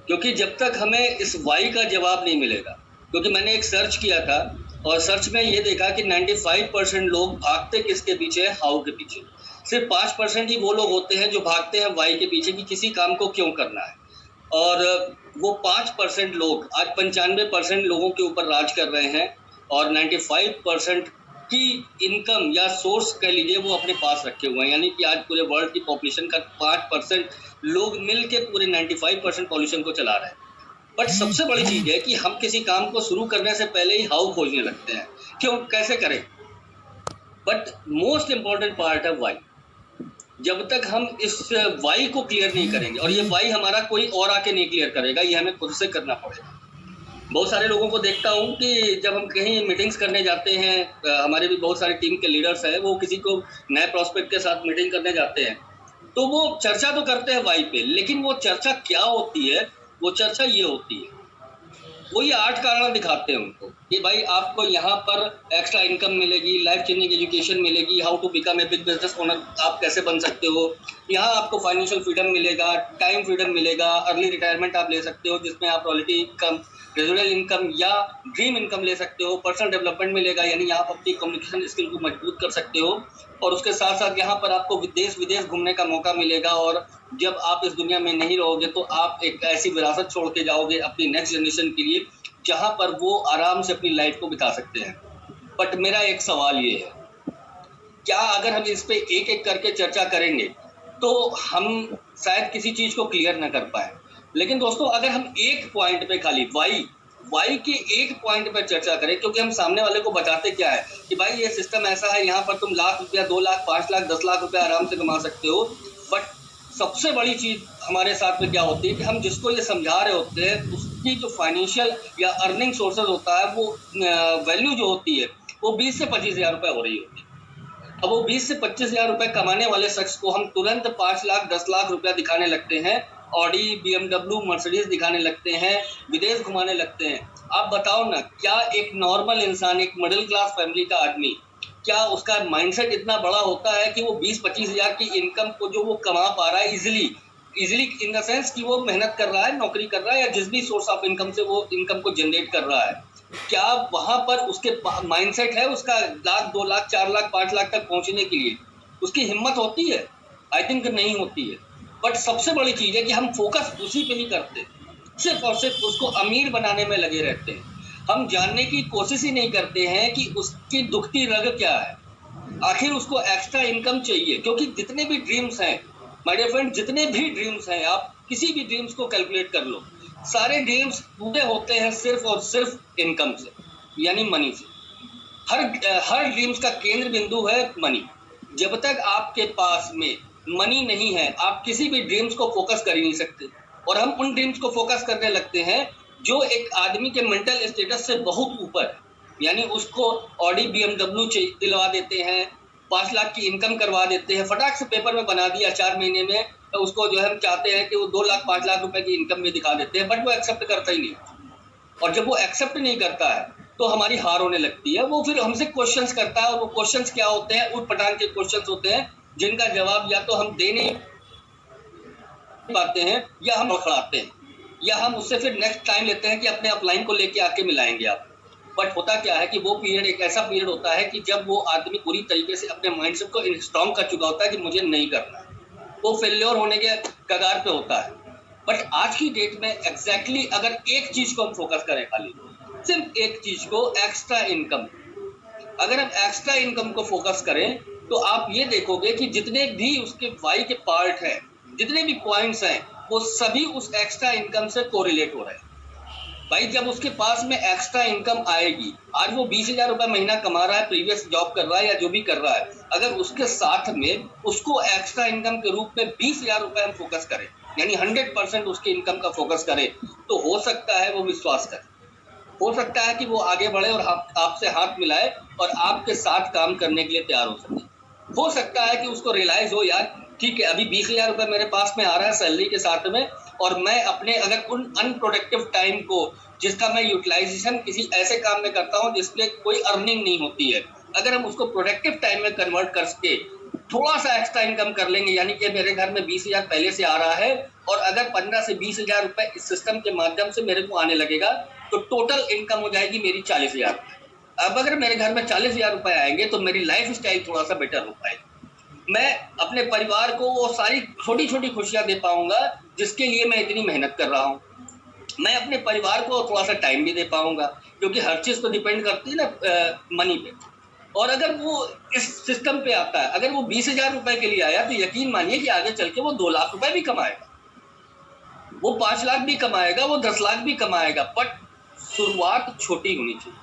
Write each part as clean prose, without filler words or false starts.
क्योंकि जब तक हमें इस वाई का जवाब नहीं मिलेगा, क्योंकि मैंने एक सर्च किया था और सर्च में ये देखा कि 95% लोग भागते किसके पीछे है, हाउ के पीछे। सिर्फ 5% ही वो लोग होते हैं जो भागते हैं वाई के पीछे कि किसी काम को क्यों करना है। और वो 5% लोग आज 95% लोगों के ऊपर राज कर रहे हैं और 95% की इनकम या सोर्स कह लीजिए वो अपने पास रखे हुए हैं। यानी कि आज पूरे वर्ल्ड की पॉपुलेशन का 5% लोग मिल के पूरे 95% पॉल्यूशन को चला रहे हैं। बट सबसे बड़ी चीज है कि हम किसी काम को शुरू करने से पहले ही हाउ खोजने लगते हैं, क्यों, कैसे करें। बट मोस्ट इंपॉर्टेंट पार्ट है वाई। जब तक हम इस वाई को क्लियर नहीं करेंगे, और ये वाई हमारा कोई और आके नहीं क्लियर करेगा, ये हमें खुद से करना पड़ेगा। बहुत सारे लोगों को देखता हूँ कि जब हम कहीं मीटिंग्स करने जाते हैं, हमारे भी बहुत सारे टीम के लीडर्स हैं, वो किसी को नए प्रोस्पेक्ट के साथ मीटिंग करने जाते हैं तो वो चर्चा तो करते हैं वाई पे, लेकिन वो चर्चा क्या होती है, वो चर्चा ये होती है, वो ये 8 कारण दिखाते हैं उनको कि भाई आपको यहाँ पर एक्स्ट्रा इनकम मिलेगी, लाइफ चेंजिंग एजुकेशन मिलेगी, how to become a big business owner आप कैसे बन सकते हो, यहाँ आपको फाइनेंशियल फ्रीडम मिलेगा, टाइम फ्रीडम मिलेगा, अर्ली रिटायरमेंट आप ले सकते हो जिसमें आप रॉयल्टी इनकम, रेजिडुअल इनकम या ड्रीम इनकम ले सकते हो, पर्सनल डेवलपमेंट मिलेगा, यानी आप अपनी कम्युनिकेशन स्किल को मजबूत कर सकते हो, और उसके साथ साथ यहाँ पर आपको देश विदेश घूमने का मौका मिलेगा, और जब आप इस दुनिया में नहीं रहोगे तो आप एक ऐसी विरासत छोड़ के जाओगे अपनी नेक्स्ट जनरेशन के लिए जहाँ पर वो आराम से अपनी लाइफ को बिता सकते हैं। बट मेरा एक सवाल ये है, क्या अगर हम इस पे एक एक करके चर्चा करेंगे तो हम शायद किसी चीज को क्लियर न कर पाए। लेकिन दोस्तों अगर हम एक पॉइंट पे खाली वाई के एक पॉइंट पर चर्चा करें, क्योंकि हम सामने वाले को बताते क्या है कि भाई ये सिस्टम ऐसा है, यहाँ पर तुम लाख रुपया, 2 लाख, 5 लाख, 10 लाख रुपया आराम से कमा सकते हो। बट सबसे बड़ी चीज हमारे साथ में क्या होती है कि हम जिसको ये समझा रहे होते हैं उसकी जो फाइनेंशियल या अर्निंग सोर्सेज होता है, वो वैल्यू जो होती है वो 20 से 25 हज़ार रुपये हो रही होती है। अब वो 20 से 25 हज़ार रुपये कमाने वाले शख्स को हम तुरंत 5 लाख, 10 लाख रुपया दिखाने लगते हैं, ऑडी, BMW, मर्सिडीज दिखाने लगते हैं, विदेश घुमाने लगते हैं। आप बताओ ना, क्या एक नॉर्मल इंसान, एक मिडिल क्लास फैमिली का आदमी, क्या उसका माइंडसेट इतना बड़ा होता है कि वो 20-25 हज़ार की इनकम को जो वो कमा पा रहा है इजिली इन द सेंस कि वो मेहनत कर रहा है, नौकरी कर रहा है, या जिस भी सोर्स ऑफ इनकम से वो इनकम को जनरेट कर रहा है, क्या वहां पर उसके माइंडसेट है उसका लाख, 2 लाख, 4 लाख, 5 लाख तक पहुंचने के लिए उसकी हिम्मत होती है? आई थिंक नहीं होती है। बट सबसे बड़ी चीज है कि हम फोकस उसी पे ही करते, सिर्फ और सिर्फ उसको अमीर बनाने में लगे रहते हैं। हम जानने की कोशिश ही नहीं करते हैं कि उसकी दुखती रग क्या है, आखिर उसको एक्स्ट्रा इनकम चाहिए। क्योंकि जितने भी ड्रीम्स हैं माय डियर फ्रेंड, जितने भी ड्रीम्स हैं, आप किसी भी ड्रीम्स को कैलकुलेट कर लो, सारे ड्रीम्स पूरे होते हैं सिर्फ और सिर्फ इनकम से, यानी मनी से। हर ड्रीम्स का केंद्र बिंदु है मनी। जब तक आपके पास में मनी नहीं है, आप किसी भी ड्रीम्स को फोकस कर ही नहीं सकते। और हम उन ड्रीम्स को फोकस करने लगते हैं जो एक आदमी के मेंटल स्टेटस से बहुत ऊपर है, यानी उसको ऑडी, BMW दिलवा देते हैं, 5 लाख की इनकम करवा देते हैं, फटाक से पेपर में बना दिया 4 महीने में, तो उसको जो है हम चाहते हैं कि वो 2 लाख, 5 लाख रुपए की इनकम में दिखा देते हैं, बट वो एक्सेप्ट करता ही नहीं। और जब वो एक्सेप्ट नहीं करता है तो हमारी हार होने लगती है। वो फिर हमसे क्वेश्चंस करता है, और वो क्वेश्चंस क्या होते हैं, उठ पटांग के क्वेश्चंस होते हैं जिनका जवाब या तो हम दे नहीं पाते हैं, या हम खड़ाते हैं, या हम उससे फिर नेक्स्ट टाइम लेते हैं कि अपने अपलाइन को लेके आके मिलाएंगे आप। बट होता क्या है कि वो पीरियड एक ऐसा पीरियड होता है कि जब वो आदमी पूरी तरीके से अपने माइंडसेट को स्ट्रॉन्ग कर चुका होता है कि मुझे नहीं करना है, वो फेल्योर होने के कगार पे होता है। बट आज की डेट में एग्जैक्टली अगर एक चीज को हम फोकस करें, खाली सिर्फ एक चीज को, एक्स्ट्रा इनकम, अगर हम एक्स्ट्रा इनकम को फोकस करें तो आप ये देखोगे कि जितने भी उसके वाई के पार्ट हैं, जितने भी पॉइंट्स हैं, वो सभी उस एक्स्ट्रा इनकम से कोरिलेट हो रहे हैं। भाई जब उसके पास में एक्स्ट्रा इनकम आएगी, आज वो 20 हज़ार रुपये महीना कमा रहा है, प्रीवियस जॉब कर रहा है या जो भी कर रहा है, अगर उसके साथ में उसको एक्स्ट्रा इनकम के रूप में 20 हज़ार रुपये हम फोकस करें, यानी 100% उसकी इनकम का फोकस करें, तो हो सकता है वो विश्वास करे, हो सकता है कि वो आगे बढ़े और आपसे हाथ मिलाए और आपके साथ काम करने के लिए तैयार हो सके। हो सकता है कि उसको रियलाइज हो, यार ठीक है, अभी 20 हज़ार रुपये मेरे पास में आ रहा है सैलरी के साथ में, और मैं अपने अगर उन अनप्रोडक्टिव टाइम को जिसका मैं यूटिलाइजेशन किसी ऐसे काम में करता हूं जिसमें कोई अर्निंग नहीं होती है, अगर हम उसको प्रोडक्टिव टाइम में कन्वर्ट कर सके थोड़ा सा एक्स्ट्रा इनकम कर लेंगे, यानी कि मेरे घर में 20,000 पहले से आ रहा है और अगर 15 से 20,000 रुपए इस सिस्टम के माध्यम से मेरे को आने लगेगा तो टोटल इनकम हो जाएगी मेरी 40,000। अब अगर मेरे घर में 40,000 रुपए आएंगे तो मेरी लाइफ स्टाइल थोड़ा सा बेटर हो पाएगी। मैं अपने परिवार को वो सारी छोटी छोटी खुशियां दे पाऊंगा जिसके लिए मैं इतनी मेहनत कर रहा हूँ। मैं अपने परिवार को थोड़ा सा टाइम भी दे पाऊंगा, क्योंकि हर चीज तो डिपेंड करती है ना मनी पे। और अगर वो इस सिस्टम पे आता है, अगर वो 20,000 रुपए के लिए आया तो यकीन मानिए कि आगे चल के वो 2 लाख रुपए भी कमाएगा, वो 5 लाख भी कमाएगा, वो 10 लाख भी कमाएगा, बट शुरुआत छोटी होनी चाहिए।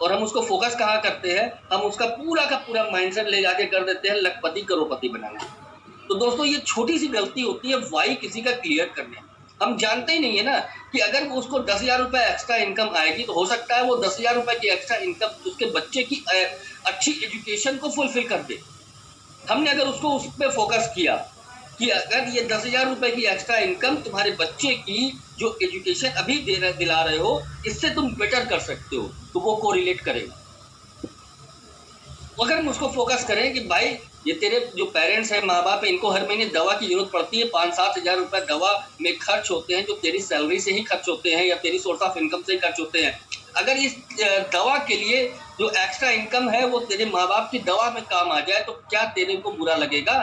और हम उसको फोकस कहाँ करते हैं, हम उसका पूरा का पूरा माइंडसेट ले जाके कर देते हैं लखपति करोड़पति बनाना। तो दोस्तों ये छोटी सी गलती होती है वाई किसी का क्लियर करने। हम जानते ही नहीं है ना कि अगर वो उसको 10,000 रुपए एक्स्ट्रा इनकम आएगी तो हो सकता है वो 10,000 रुपए की एक्स्ट्रा इनकम उसके बच्चे की अच्छी एजुकेशन को फुलफिल कर दे। हमने अगर उसको उस पर फोकस किया कि अगर ये 10,000 रुपए की एक्स्ट्रा इनकम तुम्हारे बच्चे की जो एजुकेशन अभी दिला रहे हो इससे तुम बेटर कर सकते हो, तो वो कोरिलेट करेगा। अगर हम उसको फोकस करें कि भाई ये तेरे जो पेरेंट्स हैं, माँ बाप है, इनको हर महीने दवा की जरूरत पड़ती है, 5-7 हज़ार रुपए दवा में खर्च होते हैं जो तेरी सैलरी से ही खर्च होते हैं या तेरी सोर्स ऑफ इनकम से ही खर्च होते हैं। अगर इस दवा के लिए जो एक्स्ट्रा इनकम है वो तेरे माँ बाप की दवा में काम आ जाए तो क्या तेरे को बुरा लगेगा?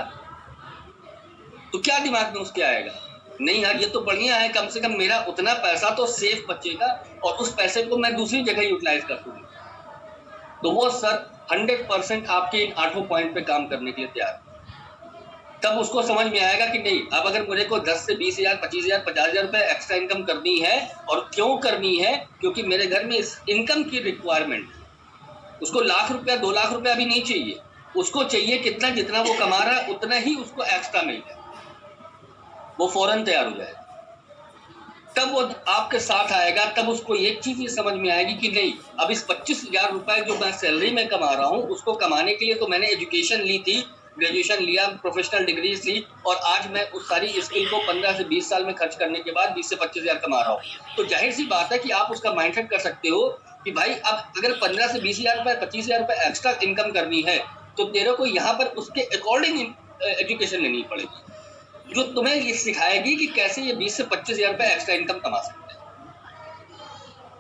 तो क्या दिमाग में उसके आएगा? नहीं यार ये तो बढ़िया है, कम से कम मेरा उतना पैसा तो सेफ बचेगा और उस पैसे को मैं दूसरी जगह यूटिलाइज कर दूंगा। तो वो सर 100% आपके इन 8 पॉइंट पे काम करने के लिए तैयार है। तब उसको समझ में आएगा कि नहीं, अब अगर मुझे को 10 से 20,000, 25,000, 50,000 रुपए एक्स्ट्रा इनकम करनी है, और क्यों करनी है, क्योंकि मेरे घर में इस इनकम की रिक्वायरमेंट। उसको लाख रुपया 2 लाख रुपया अभी नहीं चाहिए, उसको चाहिए कितना, जितना वो कमा रहा है उतना ही उसको एक्स्ट्रा मिल जाए, वो फौरन तैयार हो जाए। तब वो आपके साथ आएगा, तब उसको एक चीज ये समझ में आएगी कि नहीं, अब इस 25,000 रुपए जो मैं सैलरी में कमा रहा हूँ उसको कमाने के लिए तो मैंने एजुकेशन ली थी, ग्रेजुएशन लिया, प्रोफेशनल डिग्रीज ली, और आज मैं उस सारी स्किल को 15 से 20 साल में खर्च करने के बाद 20 से 25,000 कमा रहा हूँ। तो जाहिर सी बात है कि आप उसका माइंडसेट कर सकते हो कि भाई अब अगर 15 से 20,000 रुपए, 25,000 रुपए एक्स्ट्रा इनकम करनी है तो तेरे को यहाँ पर उसके अकॉर्डिंग एजुकेशन लेनी पड़ेगी, जो तुम्हें ये सिखाएगी कि कैसे ये 20 से 25,000 रुपए एक्स्ट्रा इनकम कमा सकते हैं।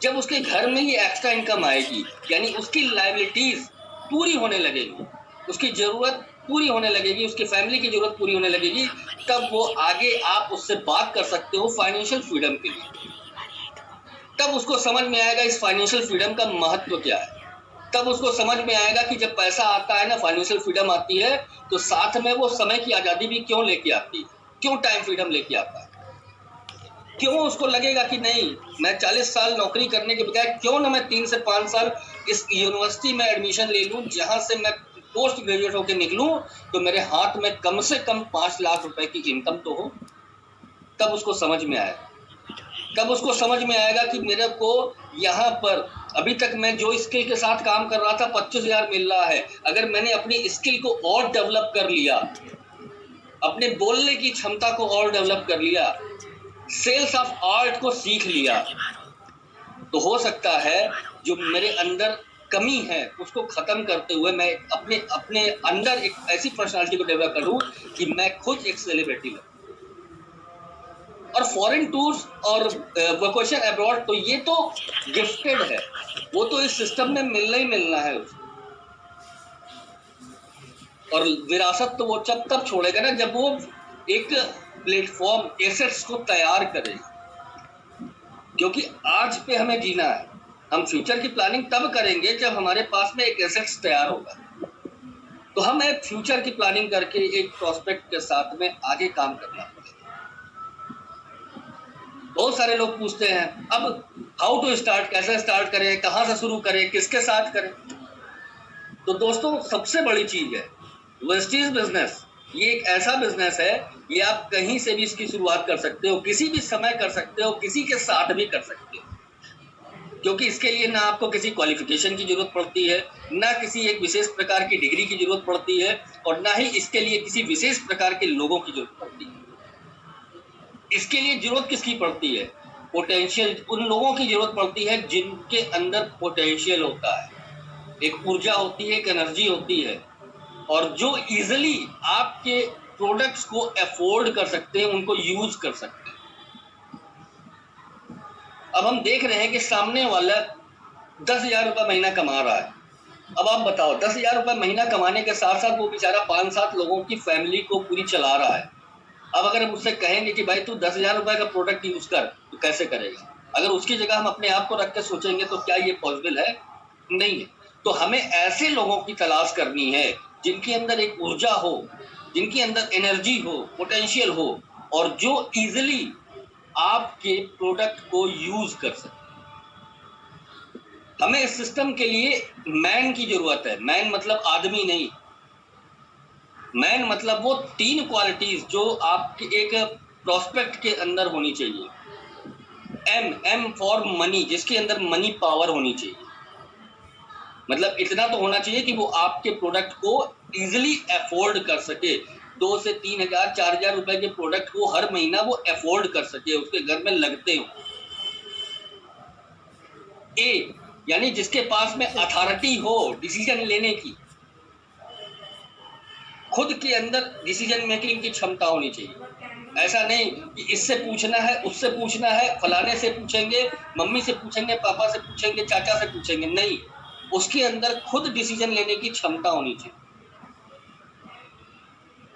जब उसके घर में ये एक्स्ट्रा इनकम आएगी, यानी उसकी लायबिलिटीज पूरी होने लगेगी, उसकी जरूरत पूरी होने लगेगी, उसकी फैमिली की जरूरत पूरी होने लगेगी, तब वो आगे आप उससे बात कर सकते हो फाइनेंशियल फ्रीडम के लिए। तब उसको समझ में आएगा इस फाइनेंशियल फ्रीडम का महत्व क्या है। तब उसको समझ में आएगा कि जब पैसा आता है ना, फाइनेंशियल फ्रीडम आती है, तो साथ में वो समय की आज़ादी भी क्यों लेके आती है, क्यों टाइम फ्रीडम लेके आता है। क्यों उसको लगेगा कि नहीं, मैं 40 साल नौकरी करने के बजाय क्यों ना मैं 3 से 5 साल इस यूनिवर्सिटी में एडमिशन ले लूं जहां से मैं पोस्ट ग्रेजुएट होकर निकलूं तो मेरे हाथ में कम से कम 5 लाख रुपए की इनकम तो हो। तब उसको समझ में आएगा, तब उसको समझ में आएगा कि मेरे को यहाँ पर अभी तक मैं जो स्किल के साथ काम कर रहा था 25,000 मिल रहा है, अगर मैंने अपनी स्किल को और डेवलप कर लिया, अपने बोलने की क्षमता को और डेवलप कर लिया, सेल्स ऑफ आर्ट को सीख लिया, तो हो सकता है जो मेरे अंदर कमी है उसको खत्म करते हुए मैं अपने अंदर एक ऐसी पर्सनालिटी को डेवलप करूं कि मैं खुद एक सेलिब्रिटी बनूं। और फॉरेन टूर्स और वेकेशन अब्रॉड तो ये तो गिफ्टेड है, वो तो इस सिस्टम में मिलना ही मिलना है उसको। और विरासत तो वो तब छोड़ेगा ना जब वो एक प्लेटफॉर्म एसेट्स को तैयार करे, क्योंकि आज पे हमें जीना है। हम फ्यूचर की प्लानिंग तब करेंगे जब हमारे पास में एक एसेट्स तैयार होगा। तो हम एक फ्यूचर की प्लानिंग करके एक प्रोस्पेक्ट के साथ में आगे काम करना पड़ेगा। बहुत सारे लोग पूछते हैं अब हाउ टू स्टार्ट, कैसे स्टार्ट करें, कहाँ से शुरू करें, किसके साथ करें। तो दोस्तों सबसे बड़ी चीज है वेस्टीज बिजनेस। ये एक ऐसा बिजनेस है, ये आप कहीं से भी इसकी शुरुआत कर सकते हो, किसी भी समय कर सकते हो, किसी के साथ भी कर सकते हो, क्योंकि इसके लिए ना आपको किसी क्वालिफिकेशन की जरूरत पड़ती है, ना किसी एक विशेष प्रकार की डिग्री की जरूरत पड़ती है, और ना ही इसके लिए किसी विशेष प्रकार के लोगों की जरूरत पड़ती है। इसके लिए जरूरत किसकी पड़ती है? पोटेंशियल, उन लोगों की जरूरत पड़ती है जिनके अंदर पोटेंशियल होता है, एक ऊर्जा होती है, एक एनर्जी होती है, और जो इजीली आपके प्रोडक्ट्स को अफोर्ड कर सकते हैं, उनको यूज कर सकते हैं। अब हम देख रहे हैं कि सामने वाला 10,000 रुपये महीना कमा रहा है। अब आप बताओ, 10,000 रुपये महीना कमाने के साथ साथ वो बेचारा 5-7 लोगों की फैमिली को पूरी चला रहा है। अब अगर हम उससे कहेंगे कि भाई तू 10,000 रुपये का प्रोडक्ट यूज कर, तो कैसे करेगा? अगर उसकी जगह हम अपने आप को रख के सोचेंगे तो क्या ये पॉसिबल है? नहीं है। तो हमें ऐसे लोगों की तलाश करनी है जिनके अंदर एक ऊर्जा हो, जिनके अंदर एनर्जी हो, पोटेंशियल हो, और जो इजीली आपके प्रोडक्ट को यूज कर सके। हमें इस सिस्टम के लिए मैन की जरूरत है। मैन मतलब आदमी नहीं, मैन मतलब वो 3 क्वालिटीज जो आपके एक प्रोस्पेक्ट के अंदर होनी चाहिए। एम फॉर मनी, जिसके अंदर मनी पावर होनी चाहिए। मतलब इतना तो होना चाहिए कि वो आपके प्रोडक्ट को इजीली अफोर्ड कर सके। 2 से 3,000 4,000 रुपए के प्रोडक्ट को हर महीना वो अफोर्ड कर सके, उसके घर में लगते हो। ए यानी जिसके पास में अथॉरिटी हो डिसीजन लेने की, खुद के अंदर डिसीजन मेकिंग की क्षमता होनी चाहिए। ऐसा नहीं कि इससे पूछना है, उससे पूछना है, फलाने से पूछेंगे, मम्मी से पूछेंगे, पापा से पूछेंगे, चाचा से पूछेंगे, नहीं, उसके अंदर खुद डिसीजन लेने की क्षमता होनी चाहिए।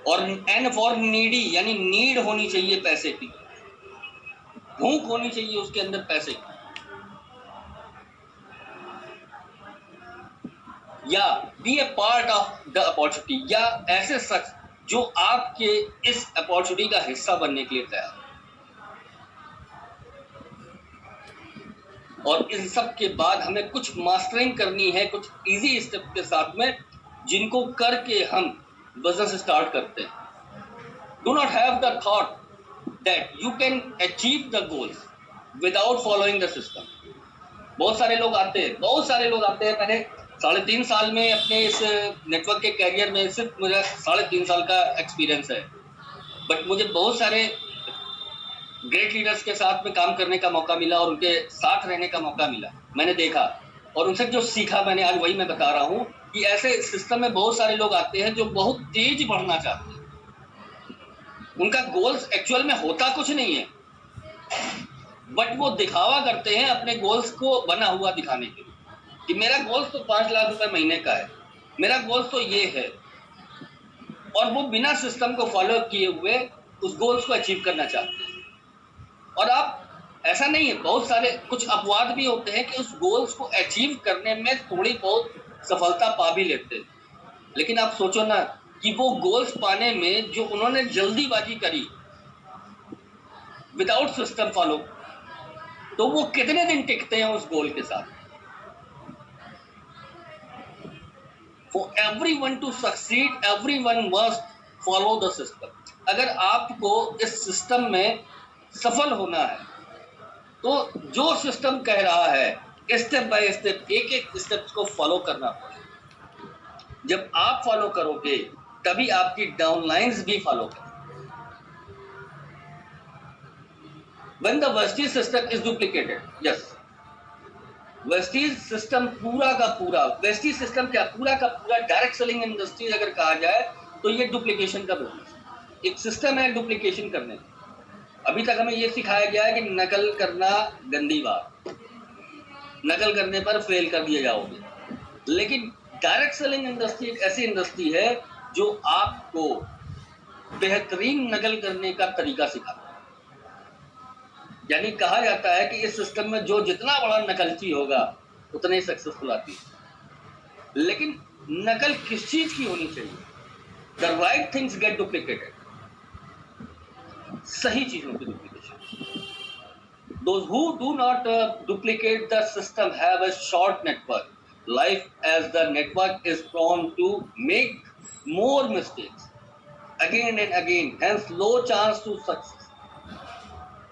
और एन फॉर नीडी, यानी नीड होनी चाहिए पैसे की, भूख होनी चाहिए उसके अंदर पैसे की। या be a part of the opportunity, या ऐसे शख्स जो आपके इस अपॉर्चुनिटी का हिस्सा बनने के लिए तैयार। और इन सब के बाद हमें कुछ मास्टरिंग करनी है, कुछ इजी स्टेप के साथ में, जिनको करके हम बिजनेस स्टार्ट करते हैं। Do not have the thought that you can achieve the goals without following the system. बहुत सारे लोग आते हैं। मैंने 3.5 साल में अपने इस नेटवर्क के कैरियर में सिर्फ मुझे 3.5 साल का एक्सपीरियंस है, बट मुझे बहुत सारे ग्रेट लीडर्स के साथ में काम करने का मौका मिला और उनके साथ रहने का मौका मिला। मैंने देखा और उनसे जो सीखा मैंने, आज वही मैं बता रहा हूँ कि ऐसे सिस्टम में बहुत सारे लोग आते हैं जो बहुत तेज बढ़ना चाहते हैं। उनका गोल्स एक्चुअल में होता कुछ नहीं है, बट वो दिखावा करते हैं अपने गोल्स को बना हुआ दिखाने के लिए कि मेरा गोल्स तो 5 लाख रुपए महीने का है, मेरा गोल्स तो ये है, और वो बिना सिस्टम को फॉलो किए हुए उस गोल्स को अचीव करना चाहते हैं। और आप ऐसा नहीं है, बहुत सारे कुछ अपवाद भी होते हैं कि उस गोल्स को अचीव करने में थोड़ी बहुत सफलता पा भी लेते हैं, लेकिन आप सोचो ना कि वो गोल्स पाने में जो उन्होंने जल्दीबाजी करी विदाउट सिस्टम फॉलो, तो वो कितने दिन टिकते हैं उस गोल के साथ। For everyone to succeed, everyone must follow the system. अगर आपको इस सिस्टम में सफल होना है तो जो सिस्टम कह रहा है स्टेप बाय स्टेप, एक एक स्टेप्स को फॉलो करना पड़ेगा। जब आप फॉलो करोगे तभी आपकी डाउनलाइंस भी फॉलो करेंगे। When the Vestige system is duplicated, yes, Vestige system पूरा का पूरा, वेस्टीज सिस्टम क्या पूरा का पूरा डायरेक्ट सेलिंग इंडस्ट्री अगर कहा जाए तो ये डुप्लीकेशन का बिजनेस, एक सिस्टम है डुप्लीकेशन करने। अभी तक हमें ये सिखाया गया है कि नकल करना गंदी बात, नकल करने पर फेल कर दिए जाओगे, लेकिन डायरेक्ट सेलिंग इंडस्ट्री एक ऐसी इंडस्ट्री है जो आपको बेहतरीन नकल करने का तरीका सिखाता है। यानी कहा जाता है कि इस सिस्टम में जो जितना बड़ा नकलची होगा उतने ही सक्सेसफुल आती है। लेकिन नकल किस चीज की होनी चाहिए? The right things get duplicated, सही चीजों की duplication. Those who do not duplicate the system have a short network life as the network is prone to make more mistakes again and again, hence low chance to success.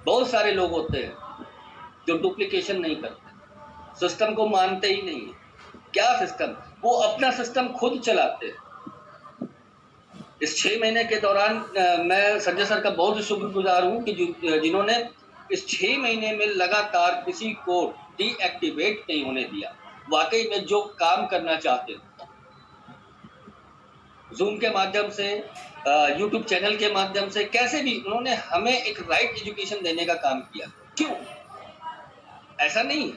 बहुत सारे लोग होते हैं जो duplication नहीं करते, system को मानते ही नहीं है। क्या सिस्टम? वो अपना सिस्टम खुद चलाते हैं। इस 6 महीने के दौरान मैं संजय सर का बहुत शुक्रगुजार हूं कि जिन्होंने इस 6 महीने में लगातार किसी को डीएक्टिवेट नहीं होने दिया। वाकई में जो काम करना चाहते थे, जूम के माध्यम से, यूट्यूब चैनल के माध्यम से, कैसे भी उन्होंने हमें एक राइट एजुकेशन देने का काम किया। क्यों? ऐसा नहीं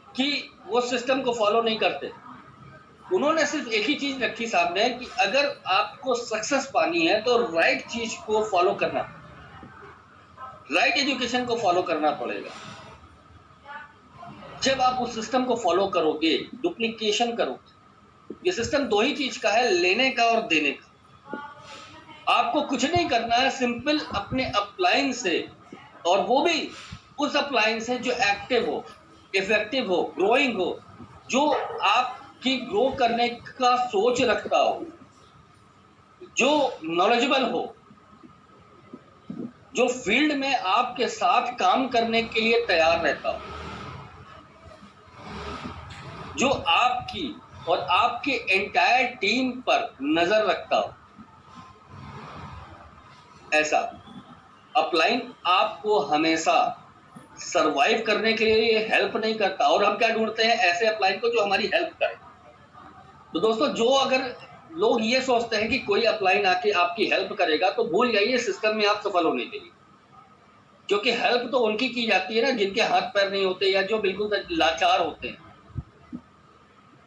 कि वो सिस्टम को फॉलो नहीं करते, उन्होंने सिर्फ एक ही चीज रखी सामने कि अगर आपको सक्सेस पानी है तो राइट चीज को फॉलो करना, राइट एजुकेशन को फॉलो करना पड़ेगा। जब आप उस सिस्टम को फॉलो करोगे, डुप्लीकेशन करोगे, ये सिस्टम दो ही चीज का है, लेने का और देने का। आपको कुछ नहीं करना है, सिंपल अपने अप्लायंस से, और वो भी उस अप्लायंस से जो एक्टिव हो, इफेक्टिव हो, ग्रोइंग हो, जो आपकी ग्रो करने का सोच रखता हो, जो नॉलेजेबल हो, जो फील्ड में आपके साथ काम करने के लिए तैयार रहता हो, जो आपकी और आपके एंटायर टीम पर नजर रखता हो। ऐसा अपलाइन आपको हमेशा सरवाइव करने के लिए हेल्प नहीं करता, और हम क्या ढूंढते हैं? ऐसे अपलाइन को जो हमारी हेल्प करे। तो दोस्तों, जो अगर लोग ये सोचते हैं कि कोई अपलाइन आके आपकी हेल्प करेगा, तो भूल जाइए सिस्टम में आप सफल होने के लिए, क्योंकि हेल्प तो उनकी की जाती है ना जिनके हाथ पैर नहीं होते या जो बिल्कुल लाचार होते हैं।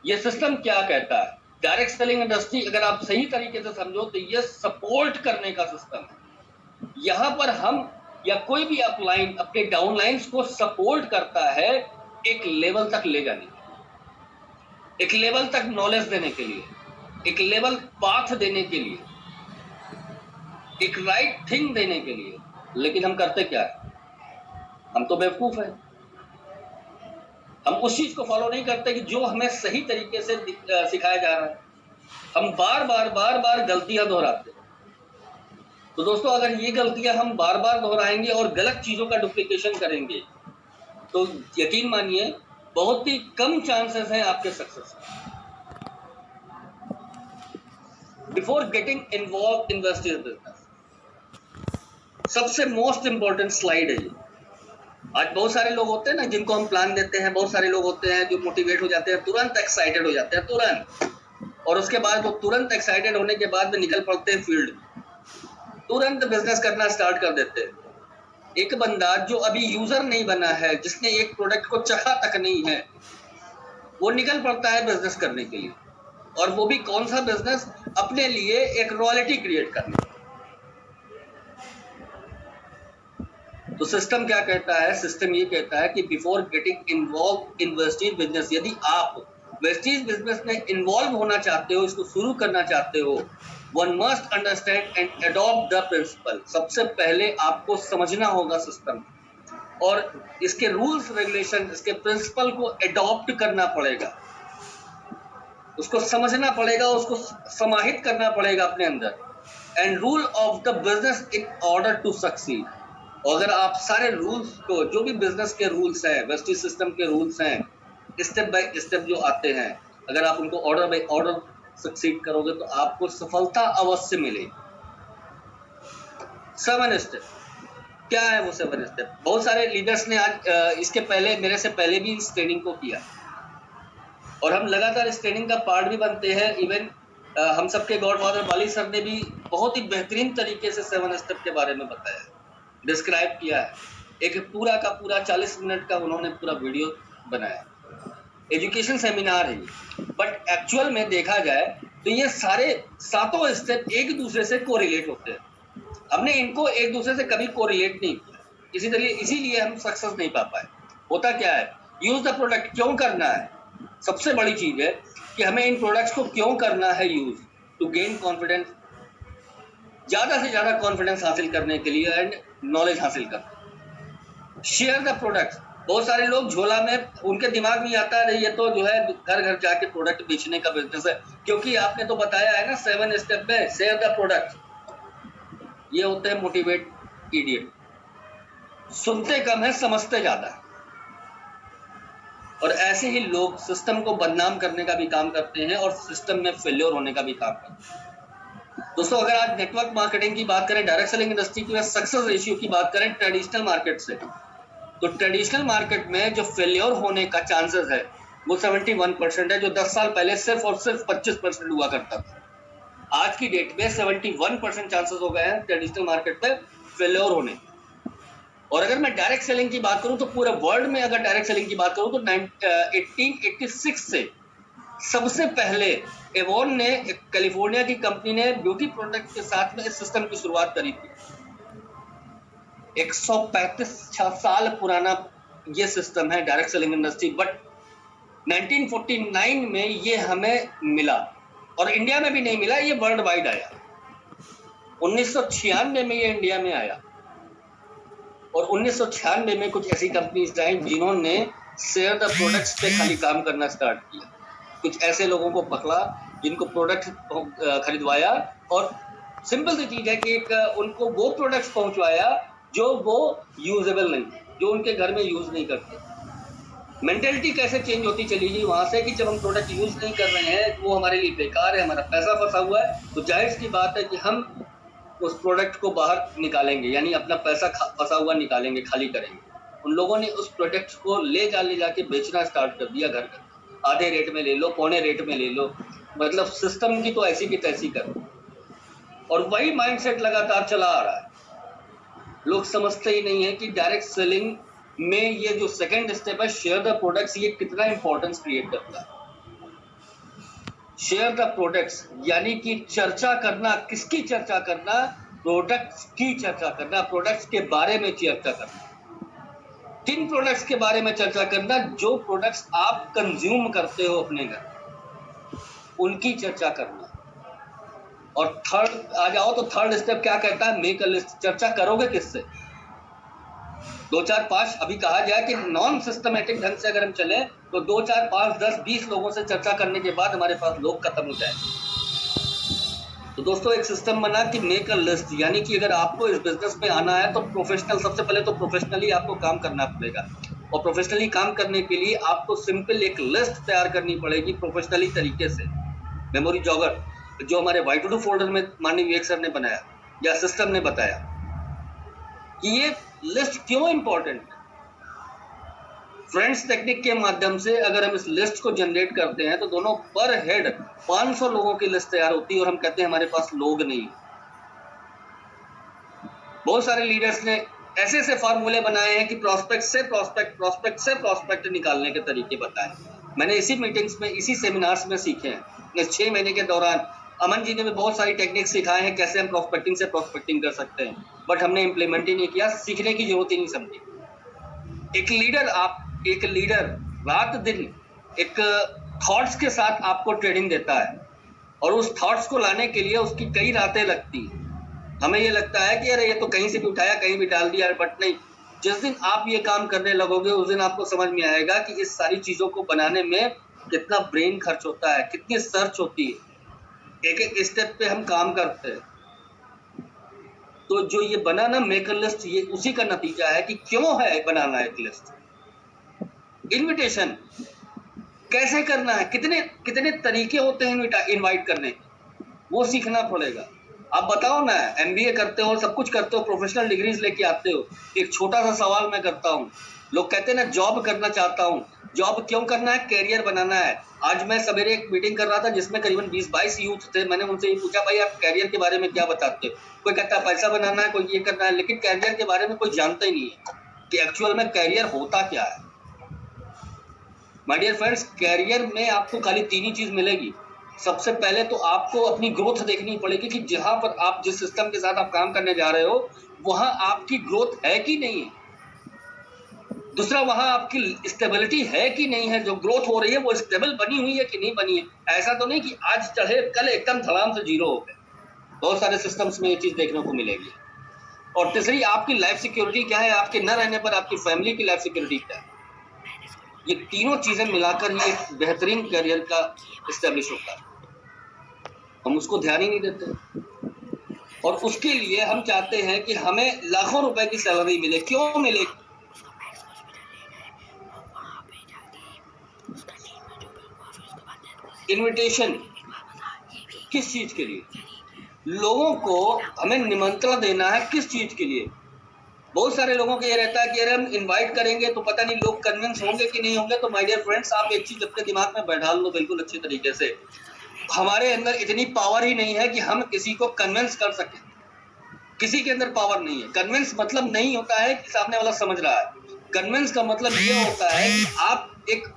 ये सिस्टम क्या कहता है? डायरेक्ट सेलिंग इंडस्ट्री अगर आप सही तरीके से समझो तो ये सपोर्ट करने का सिस्टम है। यहां पर हम या कोई भी अपलाइन अपने डाउनलाइंस को सपोर्ट करता है एक लेवल तक ले जाने, एक लेवल तक नॉलेज देने के लिए, एक लेवल पाथ देने के लिए, एक राइट थिंग देने के लिए। लेकिन हम करते क्या है? हम तो बेवकूफ हैं। हम उस चीज को फॉलो नहीं करते कि जो हमें सही तरीके से सिखाया जा रहा है। हम बार बार गलतियां दोहराते हैं। तो दोस्तों, अगर ये गलतियां हम बार बार दोहराएंगे और गलत चीजों का डुप्लीकेशन करेंगे, तो यकीन मानिए बहुत ही कम चांसेस हैं आपके सक्सेस के। Before getting involve in wastage business, सबसे मोस्ट इंपॉर्टेंट स्लाइड है ये। आज बहुत सारे लोग होते हैं ना जिनको हम प्लान देते हैं, बहुत सारे लोग होते हैं जो मोटिवेट हो जाते हैं, तुरंत एक्साइटेड हो जाते हैं, तुरंत, और उसके बाद वो तुरंत एक्साइटेड होने के बाद में निकल पड़ते हैं फील्ड में, तुरंत बिजनेस करना स्टार्ट कर देते हैं। एक बंदा जो अभी यूजर नहीं बना है, जिसने एक प्रोडक्ट को चखा तक नहीं है, वो निकल पड़ता है बिजनेस करने के लिए, और वो भी कौन सा बिजनेस? अपने लिए एक रॉयल्टी क्रिएट करने। तो सिस्टम क्या कहता है? सिस्टम ये कहता है कि before getting involve in wastage business, यदि आप वेस्टेज बिजनेस में इन्वॉल्व होना चाहते हो, इसको शुरू करना चाहते हो, one must understand and adopt the principle. सबसे पहले आपको समझना होगा सिस्टम, और इसके रूल्स रेगुलेशन, इसके प्रिंसिपल को अडॉप्ट करना पड़ेगा, उसको समझना पड़ेगा, उसको समाहित करना पड़ेगा अपने अंदर। And rule of the business in order to succeed. अगर आप सारे रूल्स को, जो भी बिजनेस के रूल्स हैं, वेस्टेज सिस्टम के रूल्स हैं, स्टेप बाय स्टेप जो आते हैं, अगर आप उनको ऑर्डर बाय ऑर्डर सक्सीड करोगे तो आपको सफलता अवश्य मिलेगी। 7 स्टेप क्या है? वो 7 स्टेप बहुत सारे लीडर्स ने आज इसके पहले, मेरे से पहले भी इस ट्रेनिंग को किया, और हम लगातार इस ट्रेनिंग का पार्ट भी बनते हैं। इवन हम सबके गॉडफादर वाली सर ने भी बहुत ही बेहतरीन तरीके से 7 स्टेप के बारे में बताया, डिस्क्राइब किया है। एक पूरा का पूरा 40 मिनट का उन्होंने पूरा वीडियो बनाया। एजुकेशन सेमिनार है, बट एक्चुअल में देखा जाए तो ये सारे 7 स्टेप एक दूसरे से कोरिलेट होते हैं। हमने इनको एक दूसरे से कभी कोरिलेट नहीं किया, इसीलिए हम सक्सेस नहीं पा पाए। होता क्या है? यूज द प्रोडक्ट क्यों करना है? सबसे बड़ी चीज है कि हमें इन प्रोडक्ट्स को क्यों करना है यूज, टू गेन कॉन्फिडेंस, ज्यादा से ज्यादा कॉन्फिडेंस हासिल करने के लिए एंड नॉलेज हासिल करना। Share the products. बहुत सारे लोग झोला में, उनके दिमाग में आता है ये तो जो है घर घर जाके प्रोडक्ट बेचने का बिजनेस है, क्योंकि आपने तो बताया है ना 7 स्टेप में, शेयर द प्रोडक्ट। ये होते हैं मोटिवेट इडियट, सुनते कम है, समझते ज्यादा है। और ऐसे ही लोग सिस्टम को बदनाम करने का भी काम करते हैं और सिस्टम में फेल्योर होने का भी काम करते हैं। दोस्तों, अगर आज नेटवर्क मार्केटिंग की बात करें, डायरेक्ट सेलिंग इंडस्ट्री की सक्सेस रेशियो की बात करें ट्रेडिशनल मार्केट से, तो ट्रेडिशनल मार्केट में जो फेल्योर होने का चांसेस है वो 71% है, जो 10 साल पहले सिर्फ और सिर्फ 25% हुआ करता था। आज की डेट में 71% चांसेस हो गए हैं ट्रेडिशनल मार्केट पे फेल्योर होने। और अगर मैं डायरेक्ट सेलिंग की बात करूं तो पूरे वर्ल्ड में अगर डायरेक्ट सेलिंग की बात करूं तो 1886 से सबसे पहले एवॉन ने, कैलिफोर्निया की कंपनी ने ब्यूटी प्रोडक्ट के साथ में इस सिस्टम की शुरुआत करी थी। 135 साल पुराना ये सिस्टम है डायरेक्ट सेलिंग इंडस्ट्री, बट 1949 में ये हमें मिला और इंडिया में भी नहीं मिला, ये वर्ल्ड वाइड आया। 1996 में ये इंडिया में आया और 1996 में कुछ ऐसी कंपनीज आई जिन्होंने शेयर द प्रोडक्ट्स पे खाली काम करना स्टार्ट किया। कुछ ऐसे लोगों को पकड़ा जिनको प्रोडक्ट खरीदवाया और सिंपल सी चीज है कि एक उनको वो प्रोडक्ट्स पहुंचवाया जो वो यूजेबल नहीं, जो उनके घर में यूज नहीं करते। मेंटेलिटी कैसे चेंज होती चली गई वहां से कि जब हम प्रोडक्ट यूज नहीं कर रहे हैं, वो हमारे लिए बेकार है, हमारा पैसा फंसा हुआ है, तो जाहिर सी बात है कि हम उस प्रोडक्ट को बाहर निकालेंगे, यानी अपना पैसा फंसा हुआ निकालेंगे, खाली करेंगे। उन लोगों ने उस प्रोडक्ट को ले जाके बेचना स्टार्ट कर दिया घर घर, आधे रेट में ले लो, पौने रेट में ले लो, मतलब सिस्टम की तो ऐसी की तैसी कर। और वही माइंडसेट लगातार चला आ रहा है। लोग समझते ही नहीं है कि डायरेक्ट सेलिंग में ये जो सेकंड स्टेप है शेयर द प्रोडक्ट्स, ये कितना इंपॉर्टेंस क्रिएट करता है। शेयर द प्रोडक्ट्स यानी कि चर्चा करना, किसकी चर्चा करना? प्रोडक्ट्स की चर्चा करना, प्रोडक्ट्स के बारे में चर्चा करना। किन प्रोडक्ट्स के बारे में चर्चा करना? जो प्रोडक्ट्स आप कंज्यूम करते हो अपने घर, उनकी चर्चा करना। और थर्ड आ जाओ तो थर्ड स्टेप क्या कहता है? Make a list. चर्चा करोगे किससे? 2 4 5 अभी कहा जाए कि नॉन सिस्टमेटिक ढंग से अगर हम चले तो 2 4 5 10 20 लोगों से चर्चा करने के बाद हमारे पास लोग खत्म हो जाए। तो दोस्तों एक सिस्टम बना कि मेक अ लिस्ट, यानी कि अगर आपको इस बिजनेस में आना है तो प्रोफेशनल, सबसे पहले तो प्रोफेशनली आपको काम करना पड़ेगा। और प्रोफेशनली काम करने के लिए आपको सिंपल एक लिस्ट तैयार करनी पड़ेगी प्रोफेशनली तरीके से। मेमोरी जॉगर जो हमारे वाई टू डू फोल्डर में माननीय विवेक सर ने बनाया या सिस्टम ने बताया कि ये लिस्ट क्यों इंपॉर्टेंट है। फ्रेंड्स टेक्निक के माध्यम से अगर हम इस लिस्ट को जनरेट करते हैं तो दोनों पर हेड 500 लोगों की लिस्ट तैयार होती है और हम कहते हैं हमारे पास लोग नहीं। बहुत सारे लीडर्स ने ऐसे ऐसे फार्मूले बनाए हैं कि प्रोस्पेक्ट से प्रोस्पेक्ट निकालने के तरीके बताए। मैंने इसी मीटिंग्स में, इसी सेमिनार्स में सीखे हैं। इस 6 महीने के दौरान अमन जी ने भी बहुत सारी टेक्निक सिखाए हैं कैसे हम प्रोस्पेक्टिंग से प्रोस्पेक्टिंग कर सकते हैं, बट हमने इम्प्लीमेंट ही नहीं किया, सीखने की जरूरत ही नहीं समझी। एक लीडर रात दिन एक थॉट्स के साथ आपको ट्रेडिंग देता है और उस थॉट्स को लाने के लिए उसकी कई रातें लगती हैं। हमें ये लगता है कि अरे ये तो कहीं से भी उठाया कहीं भी डाल दिया, बट नहीं, जिस दिन आप ये काम करने लगोगे उस दिन आपको समझ में आएगा कि इस सारी चीजों को बनाने में कितना ब्रेन खर्च होता है, कितनी सर्च होती है, एक एक स्टेप पे हम काम करते हैं। तो जो ये बनाना मेक अ लिस्ट, ये उसी का नतीजा है कि क्यों है बनाना एक लिस्ट। इनविटेशन कैसे करना है, कितने कितने तरीके होते हैं इनवाइट करने, वो सीखना पड़ेगा। आप बताओ ना, एमबीए करते हो, सब कुछ करते हो, प्रोफेशनल डिग्रीज लेके आते हो, एक छोटा सा सवाल मैं करता हूँ। लोग कहते हैं ना जॉब करना चाहता हूँ, जॉब क्यों करना है? कैरियर बनाना है। आज मैं सवेरे एक मीटिंग कर रहा था जिसमें करीबन 20-22 यूथ थे। मैंने उनसे ये पूछा, भाई आप कैरियर के बारे में क्या बताते हो? कोई कहता है पैसा बनाना है, कोई ये करना है, लेकिन कैरियर के बारे में कोई जानता ही नहीं है कि एक्चुअल में कैरियर होता क्या है। माय डियर फ्रेंड्स, कैरियर में आपको खाली 3 ही चीज मिलेगी। सबसे पहले तो आपको अपनी ग्रोथ देखनी पड़ेगी कि जहां पर आप जिस सिस्टम के साथ आप काम करने जा रहे हो वहां आपकी ग्रोथ है कि नहीं है। दूसरा, वहां आपकी स्टेबिलिटी है कि नहीं है, जो ग्रोथ हो रही है वो स्टेबल बनी हुई है कि नहीं बनी है। ऐसा तो नहीं कि आज चढ़े कल एकदम धड़ाम से जीरो हो गए। बहुत सारे सिस्टम्स में ये चीज देखने को मिलेगी। और तीसरी, आपकी लाइफ सिक्योरिटी क्या है, आपके न रहने पर आपकी फैमिली की लाइफ सिक्योरिटी क्या है। ये तीनों चीजें मिलाकर ही एक बेहतरीन करियर का एस्टेब्लिश होता है। हम उसको ध्यान ही नहीं देते और उसके लिए हम चाहते हैं कि हमें लाखों रुपए की सैलरी मिले। क्यों मिले? इनविटेशन किस चीज के लिए? लोगों को हमें निमंत्रण देना है, किस चीज के लिए? बहुत सारे लोगों को ये रहता है कि अरे हम इनवाइट करेंगे तो पता नहीं लोग कन्विंस होंगे कि नहीं होंगे। तो माय डियर फ्रेंड्स, आप एक चीज अपने दिमाग में बैठा लो बिल्कुल अच्छे तरीके से हमारे अंदर इतनी पावर ही नहीं है कि हम किसी को कन्विंस कर सकें। किसी के अंदर पावर नहीं है। कन्विंस मतलब नहीं होता है कि सामने वाला समझ रहा है। कन्विंस का मतलब ये होता है कि आप एक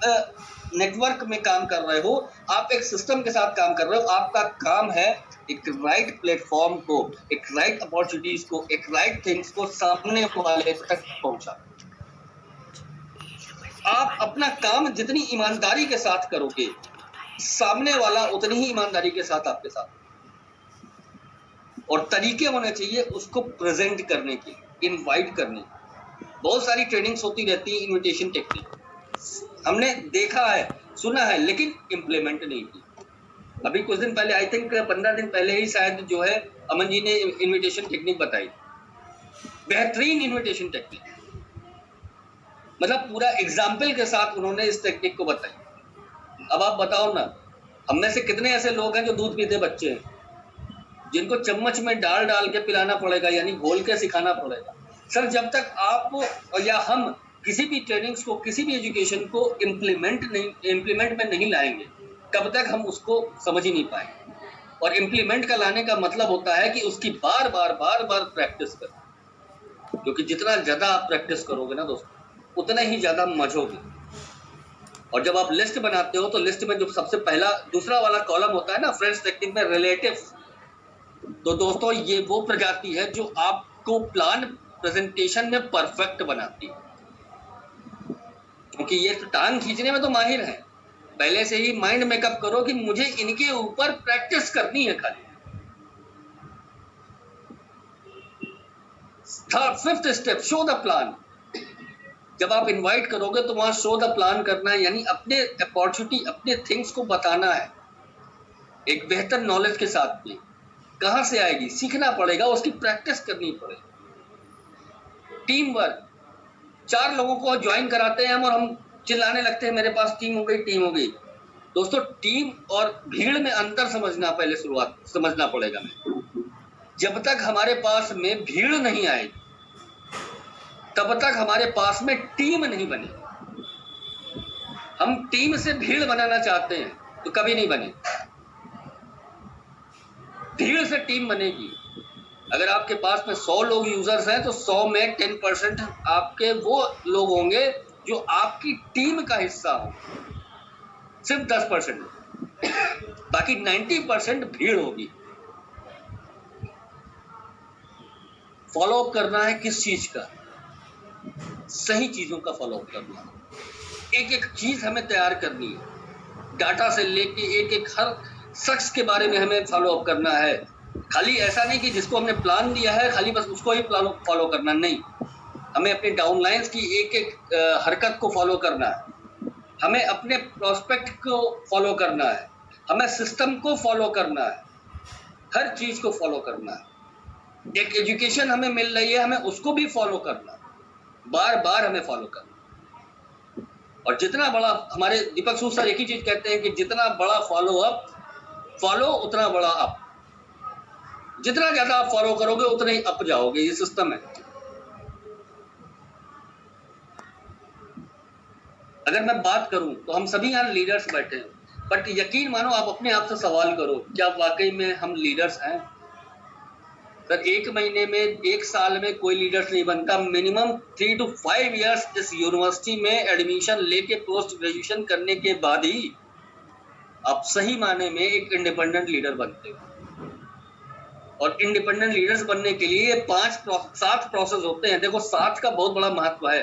नेटवर्क में काम कर रहे हो, आप एक सिस्टम के साथ काम कर रहे हो। आपका काम है एक राइट प्लेटफॉर्म को, एक राइट अपॉर्चुनिटीज को, एक राइट थिंग्स को सामने वाले तक पहुंचा। आप अपना काम जितनी ईमानदारी के साथ करोगे, सामने वाला उतनी ही ईमानदारी के साथ आपके साथ। और तरीके होने चाहिए उसको प्रेजेंट करने के, इनवाइट करने के। बहुत सारी ट्रेनिंग्स होती रहती है, इनविटेशन टेक्निक हमने देखा है, सुना है, लेकिन इम्प्लीमेंट नहीं की। अभी कुछ दिन पहले, आई थिंक 15 दिन पहले ही शायद जो है अमन जी ने इनविटेशन टेक्निक बताई। बेहतरीन इनविटेशन टेक्निक, मतलब पूरा एग्जाम्पल के साथ उन्होंने इस टेक्निक को बताई। अब आप बताओ ना, हम में से कितने ऐसे लोग हैं जो दूध पीते बच्चे हैं, जिनको चम्मच में डाल डाल के पिलाना पड़ेगा, यानी घोल के सिखाना पड़ेगा। सर, जब तक आप या हम किसी भी ट्रेनिंग्स को, किसी भी एजुकेशन को इम्प्लीमेंट में नहीं लाएंगे, तब तक हम उसको समझ ही नहीं पाएंगे। और इम्प्लीमेंट का लाने का मतलब होता है कि उसकी बार बार प्रैक्टिस करें, क्योंकि जितना ज्यादा आप प्रैक्टिस करोगे ना दोस्तों, उतना ही ज्यादा मजोगे। और जब आप लिस्ट बनाते हो तो लिस्ट में जो सबसे पहला दूसरा वाला कॉलम होता है ना, फ्रेंड्स टेक्निक में रिलेटिव, तो दोस्तों ये वो प्रजाति है जो आपको प्लान प्रेजेंटेशन में परफेक्ट बनाती है, क्योंकि ये तो टांग खींचने में तो माहिर है। पहले से ही माइंड मेकअप करो कि मुझे इनके ऊपर प्रैक्टिस करनी है खाली। Fifth step, show the plan. जब आप इनवाइट करोगे तो वहां शो द प्लान करना है, यानी अपने अपॉर्चुनिटी, अपने थिंग्स को बताना है एक बेहतर नॉलेज के साथ में। कहां से आएगी? सीखना पड़ेगा, उसकी प्रैक्टिस करनी पड़ेगी। टीम वर्क, 4 लोगों को ज्वाइन कराते हैं हम और हम चिल्लाने लगते हैं मेरे पास टीम हो गई, टीम हो गई। दोस्तों, टीम और भीड़ में अंतर समझना पहले समझना पड़ेगा। जब तक हमारे पास में भीड़ नहीं आएगी, तब तक हमारे पास में टीम नहीं बनेगी। हम टीम से भीड़ बनाना चाहते हैं तो कभी नहीं बने। भीड़ से टीम बनेगी। अगर आपके पास में 100 लोग यूजर्स हैं तो 100 में 10% आपके वो लोग होंगे जो आपकी टीम का हिस्सा हो, सिर्फ 10%। बाकी 90% भीड़ होगी। फॉलोअप करना है किस चीज का? सही चीजों का फॉलोअप करना है। एक एक चीज हमें तैयार करनी है, डाटा से लेके एक एक हर शख्स के बारे में हमें फॉलोअप करना है। खाली ऐसा नहीं कि जिसको हमने प्लान दिया है खाली बस उसको ही फॉलो करना, नहीं। हमें अपने डाउनलाइंस की एक एक हरकत को फॉलो करना है, हमें अपने प्रोस्पेक्ट को फॉलो करना है, हमें सिस्टम को फॉलो करना है, हर चीज को फॉलो करना है। एक एजुकेशन हमें मिल रही है, हमें उसको भी फॉलो करना है, बार बार हमें फॉलो करना। और जितना बड़ा, हमारे दीपक सूद सर एक ही चीज कहते हैं कि जितना बड़ा फॉलो उतना बड़ा अप। जितना ज्यादा आप फॉलो करोगे उतना ही अप जाओगे, ये सिस्टम है। अगर मैं बात करूं तो हम सभी यहाँ लीडर्स बैठे हैं, बट यकीन मानो आप अपने आप से सवाल करो, क्या वाकई में हम लीडर्स हैं? सर, 1 महीने में, 1 साल में कोई लीडर्स नहीं बनता। मिनिमम 3 to 5 इयर्स इस यूनिवर्सिटी में एडमिशन लेके पोस्ट ग्रेजुएशन करने के बाद ही आप सही माने में एक इंडिपेंडेंट लीडर बनते हो। और इंडिपेंडेंट लीडर्स बनने के लिए 7 प्रोसेस होते हैं। देखो, 7 का बहुत बड़ा महत्व है।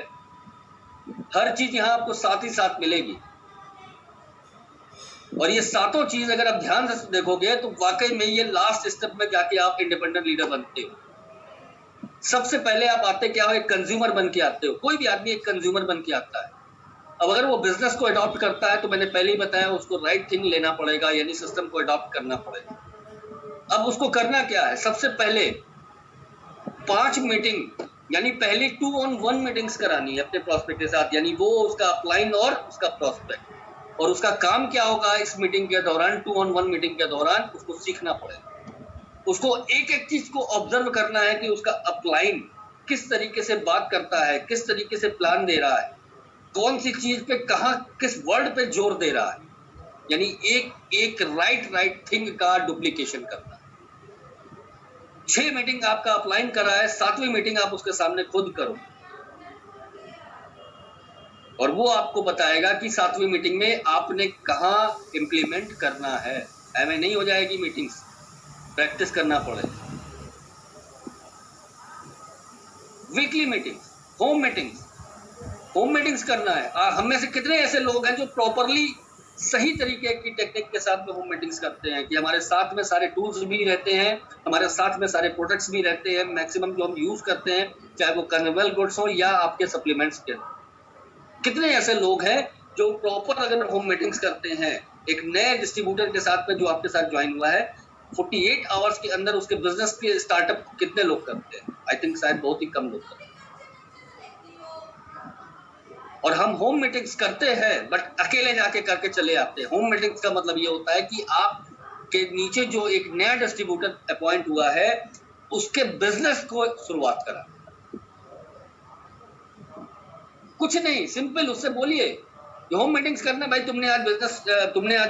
हर चीज यहाँ आपको साथ ही साथ मिलेगी। और ये 7 चीज अगर आप ध्यान से देखोगे तो वाकई में ये लास्ट स्टेप में जाके आप इंडिपेंडेंट लीडर बनते हो। सबसे पहले आप आते क्या हो? एक कंज्यूमर बन के आते हो। कोई भी आदमी एक कंज्यूमर बन के आता है। अब अगर वो बिजनेस को अडॉप्ट करता है तो मैंने पहले ही बताया, उसको राइट थिंग लेना पड़ेगा, यानी सिस्टम को अडॉप्ट करना पड़ेगा। अब उसको करना क्या है? सबसे पहले 5 मीटिंग, यानी पहली 2-on-1 मीटिंग्स करानी है अपने प्रोस्पेक्ट के साथ, यानी वो उसका अपलाइन और उसका प्रोस्पेक्ट। और उसका काम क्या होगा इस मीटिंग के दौरान, 2-on-1 मीटिंग के दौरान? उसको सीखना पड़ेगा। उसको एक एक चीज को ऑब्जर्व करना है कि उसका अपलाइन किस तरीके से बात करता है, किस तरीके से प्लान दे रहा है, कौन सी चीज पे कहाँ किस वर्ड पे जोर दे रहा है। यानी एक राइट थिंग का डुप्लीकेशन करना। 6 मीटिंग आपका अपलाइन करा है, 7वीं मीटिंग आप उसके सामने खुद करो और वो आपको बताएगा कि 7वीं मीटिंग में आपने कहाँ इंप्लीमेंट करना है। ऐਵੇਂ नहीं हो जाएगी मीटिंग्स, प्रैक्टिस करना पड़ेगा। वीकली मीटिंग्स, होम मीटिंग्स करना है। हम में से कितने ऐसे लोग हैं जो प्रॉपरली सही तरीके की टेक्निक के साथ में होम मीटिंग्स करते हैं कि हमारे साथ में सारे टूल्स भी रहते हैं, हमारे साथ में सारे प्रोडक्ट्स भी रहते हैं, मैक्सिमम जो हम यूज करते हैं, चाहे वो कंज्यूमेबल गुड्स हो या आपके सप्लीमेंट्स के। कितने ऐसे लोग हैं जो प्रॉपर अगर होम मीटिंग्स करते हैं, एक नए डिस्ट्रीब्यूटर के साथ में जो आपके साथ ज्वाइन हुआ है, 48 आवर्स के अंदर उसके बिजनेस के स्टार्टअप कितने लोग करते हैं? आई थिंक शायद बहुत ही कम लोग करते हैं। और हम होम मीटिंग्स करते हैं बट अकेले जाके करके चले आते हैं। होम मीटिंग्स का मतलब ये होता है कि आपके नीचे जो एक नया डिस्ट्रीब्यूटर अपॉइंट हुआ है उसके बिजनेस को शुरुआत करा। कुछ नहीं, सिंपल उससे बोलिए होम मीटिंग्स करना, भाई तुमने आज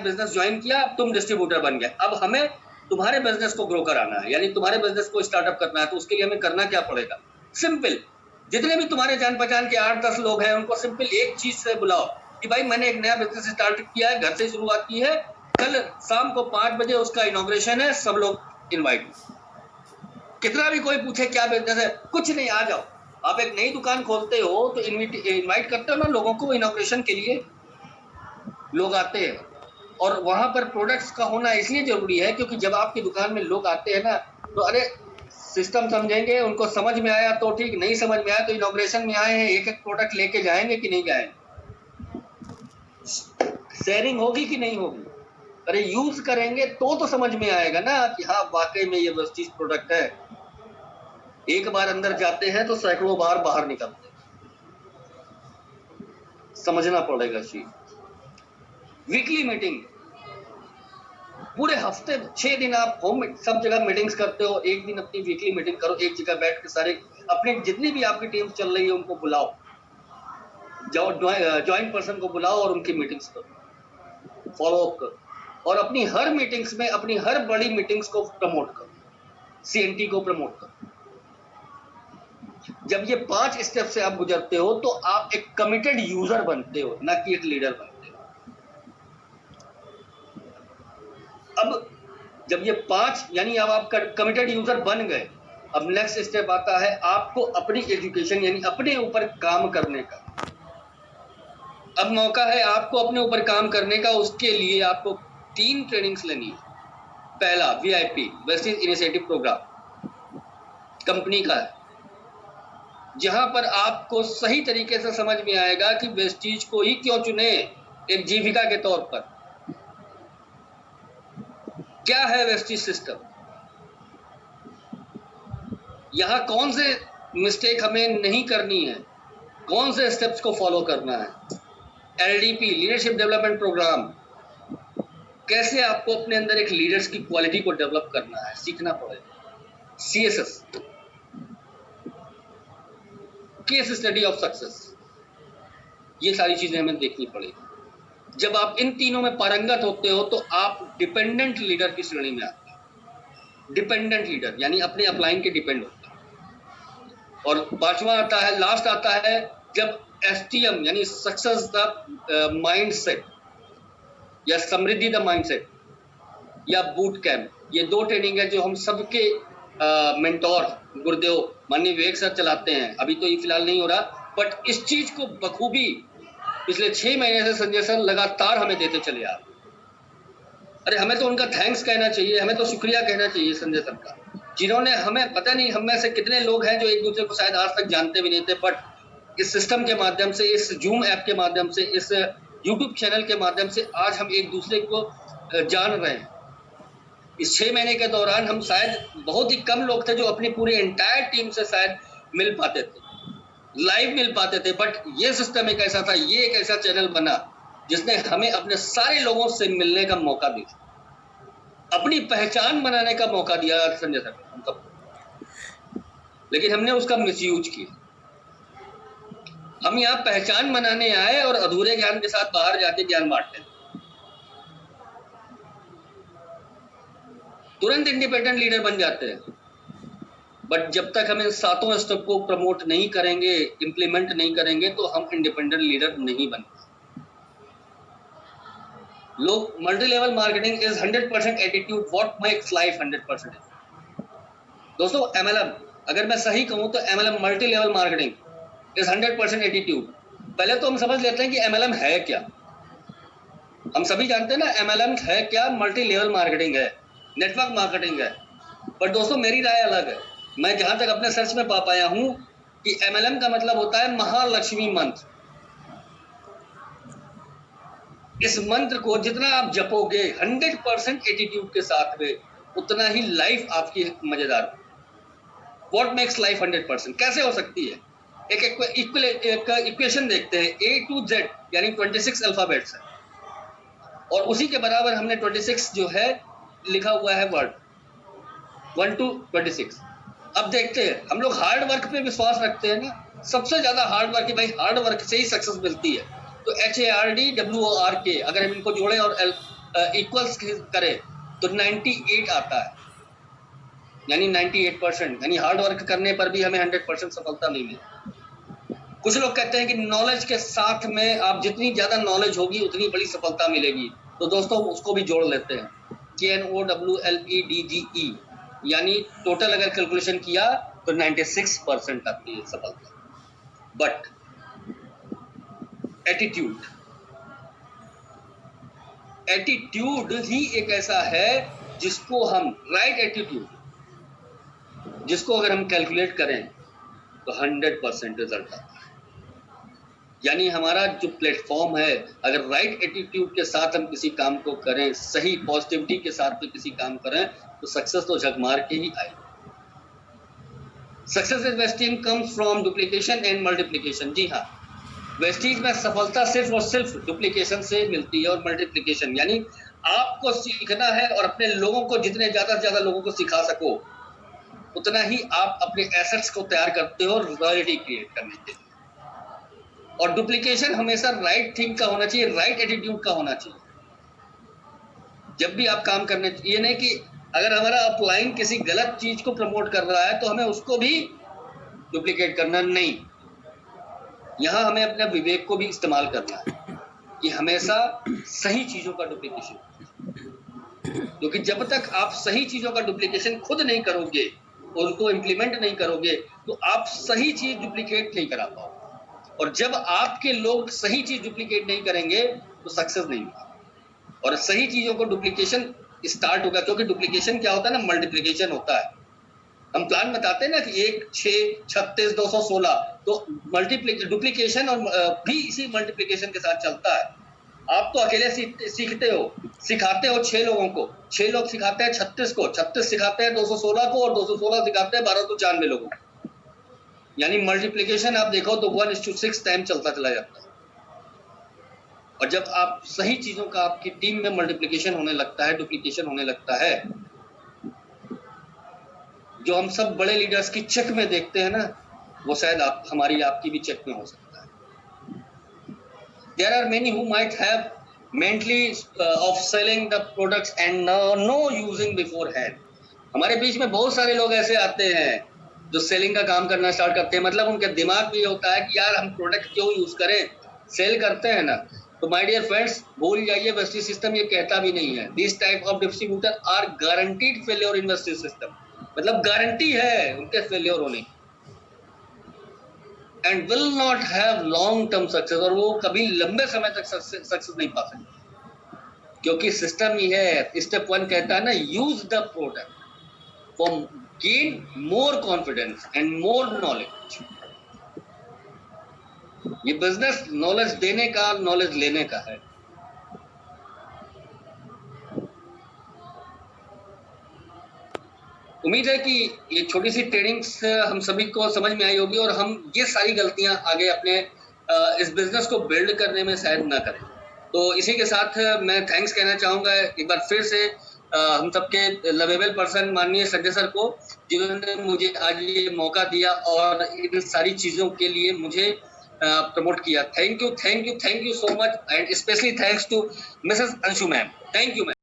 बिजनेस ज्वाइन किया, तुम डिस्ट्रीब्यूटर बन गए, अब हमें तुम्हारे बिजनेस को ग्रो कराना है, यानी तुम्हारे बिजनेस को स्टार्टअप करना है, तो उसके लिए हमें करना क्या पड़ेगा? सिंपल, जितने भी तुम्हारे जान पहचान के 8-10 लोग हैं उनको सिंपल एक चीज से बुलाओ कि भाई मैंने एक नया बिजनेस स्टार्ट किया है, घर से शुरुआत की है, कल शाम को 5 बजे उसका इनॉग्रेशन है, सब लोग इनवाइट। कितना भी कोई पूछे क्या बिजनेस है, कुछ नहीं, आ जाओ। आप एक नई दुकान खोलते हो तो इनवाइट करते हो ना लोगों को इनॉग्रेशन के लिए, लोग आते हैं। और वहां पर प्रोडक्ट्स का होना इसलिए जरूरी है क्योंकि जब आपकी दुकान में लोग आते हैं ना तो अरे सिस्टम समझेंगे, उनको समझ में आया तो ठीक, नहीं समझ में आया तो इनॉग्रेशन में आए हैं, एक प्रोडक्ट लेके जाएंगे कि नहीं जाएंगे, शेयरिंग होगी कि नहीं होगी, अरे यूज करेंगे तो समझ में आएगा ना कि हाँ वाकई में ये वेस्टीज प्रोडक्ट है। एक बार अंदर जाते हैं तो सैकड़ों बार बाहर निकलते हैं, समझना पड़ेगा चीज। वीकली मीटिंग, पूरे हफ्ते 6 दिन आप सब जगह मीटिंग्स करते हो, एक दिन अपनी वीकली मीटिंग करो, एक जगह बैठ के सारे अपने जितनी भी आपकी टीम चल रही है उनको बुलाओ, ज्वाइंट पर्सन को बुलाओ और उनकी मीटिंग्स करो, फॉलो अप करो और अपनी हर मीटिंग्स में अपनी हर बड़ी मीटिंग्स को प्रमोट करो, CNT को प्रमोट करो। जब ये 5 स्टेप से आप गुजरते हो तो आप एक कमिटेड यूजर बनते हो, ना कि एक लीडर बनते हो। अब जब ये 5 यानी अब आप कमिटेड यूजर बन गए, अब नेक्स्ट स्टेप आता है आपको अपनी एजुकेशन यानी अपने ऊपर काम करने का। अब मौका है आपको अपने ऊपर काम करने का, उसके लिए आपको 3 ट्रेनिंग्स लेनी है। पहला VIP Vestige initiative programme company का है, जहां पर आपको सही तरीके से समझ में आएगा कि वेस्टीज को ही क्यों चुने एक जीविका के तौर पर। क्या है वेस्टीज सिस्टम, यहां कौन से मिस्टेक हमें नहीं करनी है, कौन से स्टेप्स को फॉलो करना है। LDP लीडरशिप डेवलपमेंट प्रोग्राम, कैसे आपको अपने अंदर एक लीडर्स की क्वालिटी को डेवलप करना है, सीखना पड़ेगा। CSS case study of success, ये सारी चीजें हमें देखनी पड़ेगी। जब आप इन तीनों में पारंगत होते हो तो आप डिपेंडेंट लीडर की श्रेणी में आते हैं। डिपेंडेंट लीडर यानी अपने अपलाइन के डिपेंड होते हैं। और 5वां आता है, लास्ट आता है, जब STM यानी सक्सेस द माइंडसेट या समृद्धि द माइंडसेट या बूट कैंप, ये 2 ट्रेनिंग है जो हम सबके मेंटोर गुरुदेव माननीय विवेक सर चलाते हैं। अभी तो ये फिलहाल नहीं हो रहा, बट इस चीज को बखूबी पिछले 6 महीने से संजय सर लगातार हमें देते चले आ रहे। अरे हमें तो उनका थैंक्स कहना चाहिए, हमें तो शुक्रिया कहना चाहिए संजय सर का, जिन्होंने हमें, पता नहीं हम में से कितने लोग हैं जो एक दूसरे को शायद आज तक जानते भी नहीं थे, बट इस सिस्टम के माध्यम से, इस जूम ऐप के माध्यम से, इस यूट्यूब चैनल के माध्यम से आज हम एक दूसरे को जान रहे हैं। इस 6 महीने के दौरान हम शायद बहुत ही कम लोग थे जो अपनी पूरी एंटायर टीम से शायद मिल पाते थे, लाइव मिल पाते थे, बट ये सिस्टम एक ऐसा था, ये एक ऐसा चैनल बना जिसने हमें अपने सारे लोगों से मिलने का मौका दिया, अपनी पहचान बनाने का मौका दिया संजय सर हम सबको, लेकिन हमने उसका मिसयूज किया। हम यहाँ पहचान बनाने आए और अधूरे ज्ञान के साथ बाहर जाके ज्ञान बांटते हैं। तुरंत इंडिपेंडेंट लीडर बन जाते हैं। बट जब तक हम इन सातों स्टेप को प्रमोट नहीं करेंगे, इम्प्लीमेंट नहीं करेंगे, तो हम इंडिपेंडेंट लीडर नहीं बनेंगे। लोग multi level marketing is 100% attitude, what makes life 100%। दोस्तों MLM, अगर मैं सही कहूं तो MLM multi level marketing is 100% attitude. पहले तो हम समझ लेते हैं कि MLM है क्या। हम सभी जानते हैं ना MLM है क्या, मल्टी लेवल मार्केटिंग है, नेटवर्क मार्केटिंग है। पर दोस्तों मेरी राय अलग है। मैं जहां तक अपने सर्च में पा पाया हूं कि MLM का मतलब होता है महालक्ष्मी मंत्र। इस मंत्र को जितना आप जपोगे 100% एटीट्यूड के साथ में, उतना ही लाइफ आपकी मजेदार हो। What makes life 100%? कैसे हो सकती है? एक इक्वेशन देखते हैं, A to Z यानी 26 अल्फाबेट्स है, और उसी के बराबर हमने 26 जो है लिखा हुआ है वर्ड, 1 to 26। अब देखते हैं, हम लोग हार्ड वर्क पे विश्वास रखते हैं ना, सबसे ज्यादा हार्ड वर्क, भाई हार्ड वर्क से ही सक्सेस मिलती है। तो HARDWORK अगर हम इनको जोड़ें और इक्वल्स करें तो 98 आता है, यानी 98%, यानी हार्ड वर्क करने पर भी हमें 100% सफलता नहीं मिली। कुछ लोग कहते हैं कि नॉलेज के साथ में आप जितनी ज्यादा नॉलेज होगी उतनी बड़ी सफलता मिलेगी। तो दोस्तों उसको भी जोड़ लेते हैं, KNOWLEDGE, यानी टोटल अगर कैलकुलेशन किया तो 96% आती है सफलता। बट एटीट्यूड ही एक ऐसा है जिसको हम, राइट एटीट्यूड, जिसको अगर हम कैलकुलेट करें तो 100% रिजल्ट आता है। यानी हमारा जो प्लेटफॉर्म है, अगर राइट एटीट्यूड के साथ हम किसी काम को करें, सही पॉजिटिविटी के साथ में किसी काम करें, तो सक्सेस तो झक मार के ही आएगी। Success in vesting comes from duplication and multiplication. जी हाँ, वेस्टीज में सफलता सिर्फ और सिर्फ डुप्लीकेशन से मिलती है और मल्टीप्लीकेशन, यानी आपको सीखना है और अपने लोगों को जितने ज्यादा से ज्यादा लोगों को सिखा सको, उतना ही आप अपने एसेट्स को तैयार करते हो रॉयल्टी क्रिएट करने के लिए। और डुप्लीकेशन हमेशा राइट थिंक का होना चाहिए, राइट एटीट्यूड का होना चाहिए। जब भी आप काम करने, ये नहीं कि अगर हमारा अपलाइन किसी गलत चीज को प्रमोट कर रहा है तो हमें उसको भी डुप्लीकेट करना नहीं। यहां हमें अपने विवेक को भी इस्तेमाल करना है कि हमेशा सही चीजों का डुप्लीकेशन, क्योंकि जब तक आप सही चीजों का डुप्लीकेशन खुद नहीं करोगे और उसको इम्प्लीमेंट नहीं करोगे तो आप सही चीज डुप्लीकेट नहीं करा पाओगे। और जब आपके लोग सही चीज डुप्लीकेट नहीं करेंगे तो सक्सेस नहीं होगा। और सही चीजों को डुप्लीकेशन स्टार्ट होगा, क्योंकि डुप्लीकेशन क्या होता है ना, मल्टीप्लीकेशन होता है। हम प्लान बताते हैं ना कि 1, 6, 36, 216, तो डुप्लीकेशन और भी इसी मल्टीप्लीकेशन के साथ चलता है। आप तो अकेले सीखते हो, सिखाते हो 6 लोगों को, 6 लोग सिखाते हैं 36 को, 36 सिखाते हैं 216 को, और 216 सिखाते हैं 1294 लोगों को। यानी मल्टीप्लीकेशन आप देखो तो 1:6 टाइम चलता चला जाता है। और जब आप सही चीजों का आपकी टीम में मल्टीप्लीकेशन होने लगता है, डुप्लीकेशन होने लगता है, जो हम सब बड़े लीडर्स की चेक में देखते हैं ना, वो शायद आपकी भी चेक में हो सकता है। There are many who might have mentally of selling the products and no using beforehand। हमारे बीच में बहुत सारे लोग ऐसे आते हैं जो सेलिंग का काम करना स्टार्ट करते हैं, मतलब उनके दिमाग में ये होता है कि यार हम प्रोडक्ट क्यों यूज करें, सेल करते हैं ना। तो माय डियर फ्रेंड्स, भूल जाइए, वेस्टीज सिस्टम ये कहता भी नहीं है this type of distributor are guaranteed failure in Vestige system, मतलब गारंटी है उनके फेल्योर होने, and will not have long term success, और वो कभी लंबे समय तक सक्सेस नहीं पा सकते, क्योंकि सिस्टम ही है। स्टेप 1 कहता है ना, use the product for gain more confidence and more knowledge. ये बिजनेस नॉलेज देने का, नॉलेज लेने का है। उम्मीद है कि ये छोटी सी ट्रेनिंग्स हम सभी को समझ में आई होगी और हम ये सारी गलतियां आगे अपने इस बिजनेस को बिल्ड करने में शायद ना करें। तो इसी के साथ मैं थैंक्स कहना चाहूँगा एक बार फिर से हम सबके लवेबल पर्सन माननीय संजय सर को, जिन्होंने मुझे आज ये मौका दिया और इन सारी चीज़ों के लिए मुझे प्रमोट किया। Thank you so much, and specially thanks to Mrs Anshu ma'am. Thank you ma'am.